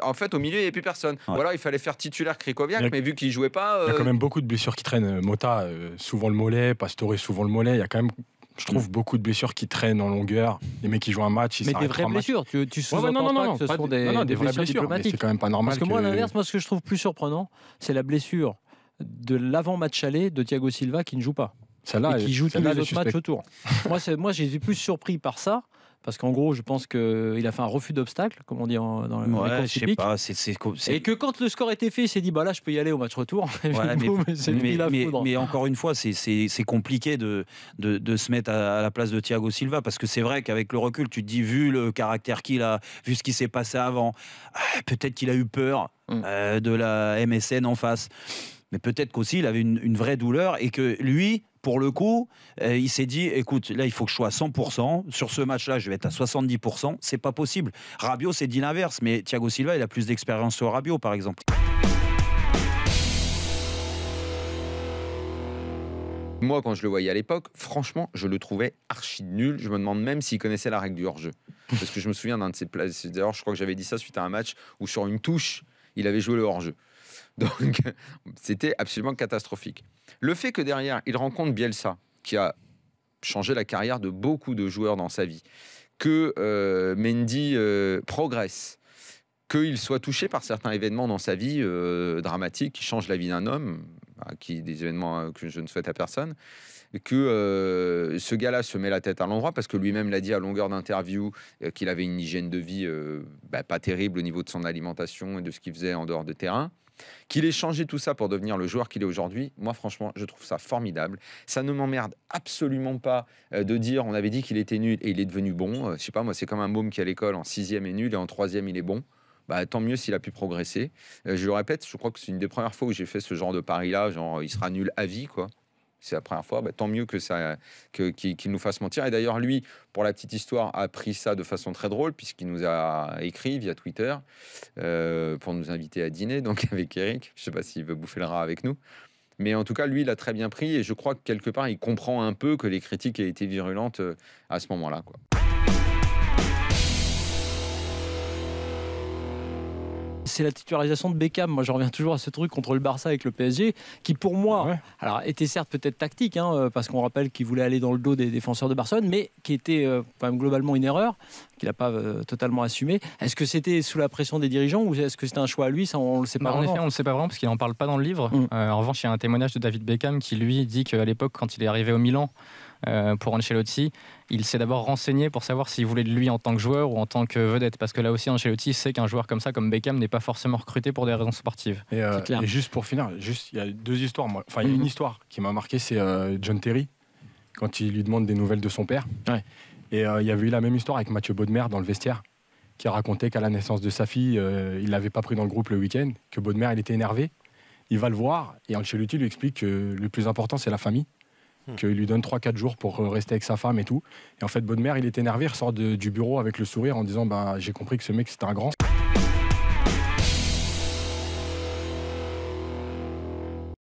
En fait, au milieu, il n'y avait plus personne. Ouais. Ou alors, il fallait faire titulaire Krychowiak, mais vu qu'il ne jouait pas... Il y a quand même beaucoup de blessures qui traînent. Mota, souvent le mollet. Pastore, souvent le mollet. Il y a quand même, je trouve, beaucoup de blessures qui traînent en longueur. Les mecs qui jouent un match, ils Mais s'arrêtent des vraies 3 matchs. blessures, tu sous-entends pas que ce sont des vraies blessures mais diplomatiques. c'est quand même pas normal. Parce que moi, à l'inverse, moi, ce que je trouve plus surprenant, c'est la blessure de l'avant-match aller de Thiago Silva qui ne joue pas. Celle-là, Et qui joue tous celle-là, les elle est autres matchs suspecte. autour. Moi, j'ai plus surpris par ça, parce qu'en gros, je pense qu'il a fait un refus d'obstacle, comme on dit dans les Ouais, courses je sais hippiques. pas. Et que quand le score était fait, il s'est dit, bah là, je peux y aller au match retour. Et Ouais, puis, boum, c'est lui la foudre. mais encore une fois, c'est compliqué de se mettre à la place de Thiago Silva, parce que c'est vrai qu'avec le recul, tu te dis, vu le caractère qu'il a, vu ce qui s'est passé avant, peut-être qu'il a eu peur de la MSN en face. Mais peut-être qu'aussi, il avait une vraie douleur et que lui, pour le coup, il s'est dit, écoute, là, il faut que je sois à 100%. Sur ce match-là, je vais être à 70%. C'est pas possible. Rabiot s'est dit l'inverse, mais Thiago Silva, il a plus d'expérience que Rabiot, par exemple. Moi, quand je le voyais à l'époque, franchement, je le trouvais archi nul. Je me demande même s'il connaissait la règle du hors-jeu. Parce que je me souviens d'un de ses places. D'ailleurs, je crois que j'avais dit ça suite à un match où sur une touche, il avait joué le hors-jeu. Donc, c'était absolument catastrophique. Le fait que derrière, il rencontre Bielsa, qui a changé la carrière de beaucoup de joueurs dans sa vie, que Mendy progresse, qu'il soit touché par certains événements dans sa vie dramatiques qui changent la vie d'un homme, des événements que je ne souhaite à personne, que ce gars-là se met la tête à l'endroit, parce que lui-même l'a dit à longueur d'interview qu'il avait une hygiène de vie pas terrible au niveau de son alimentation et de ce qu'il faisait en dehors de terrain. Qu'il ait changé tout ça pour devenir le joueur qu'il est aujourd'hui, moi franchement je trouve ça formidable. Ça ne m'emmerde absolument pas de dire on avait dit qu'il était nul et il est devenu bon. Je sais pas, moi c'est comme un môme qui à l'école en 6e est nul et en 3e il est bon. Bah, tant mieux s'il a pu progresser. Je le répète, je crois que c'est une des premières fois où j'ai fait ce genre de pari-là, genre il sera nul à vie, quoi. C'est la première fois, tant mieux qu'il nous fasse mentir. Et d'ailleurs, lui, pour la petite histoire, a pris ça de façon très drôle, puisqu'il nous a écrit via Twitter pour nous inviter à dîner, donc avec Eric. Je ne sais pas s'il veut bouffer le rat avec nous. Mais en tout cas, lui, il a très bien pris, et je crois que quelque part, il comprend un peu que les critiques aient été virulentes à ce moment-là, quoi. C'est la titularisation de Beckham. Moi, je reviens toujours à ce truc contre le Barça avec le PSG, qui pour moi, alors était certes peut-être tactique, parce qu'on rappelle qu'il voulait aller dans le dos des défenseurs de Barcelone, mais qui était quand même globalement une erreur, qu'il n'a pas totalement assumé. Est-ce que c'était sous la pression des dirigeants ou est-ce que c'était un choix à lui? Ça, on le sait pas. En effet, on le sait pas vraiment parce qu'il n'en parle pas dans le livre. En revanche, il y a un témoignage de David Beckham qui lui dit qu'à l'époque, quand il est arrivé au Milan, pour Ancelotti, il s'est d'abord renseigné pour savoir s'il voulait de lui en tant que joueur ou en tant que vedette, parce que là aussi Ancelotti sait qu'un joueur comme ça, comme Beckham, n'est pas forcément recruté pour des raisons sportives. Et juste pour finir, il y a deux histoires. Enfin, il y a une histoire qui m'a marqué, c'est John Terry, quand il lui demande des nouvelles de son père. Ouais. Et il y avait eu la même histoire avec Mathieu Bodmer dans le vestiaire, qui a raconté qu'à la naissance de sa fille, il l'avait pas pris dans le groupe le week-end, que Bodmer il était énervé. Il va le voir et Ancelotti lui explique que le plus important c'est la famille. Qu'il lui donne 3-4 jours pour rester avec sa femme et tout. Et en fait, Bodmer, il est énervé, il ressort du bureau avec le sourire en disant j'ai compris que ce mec, c'était un grand.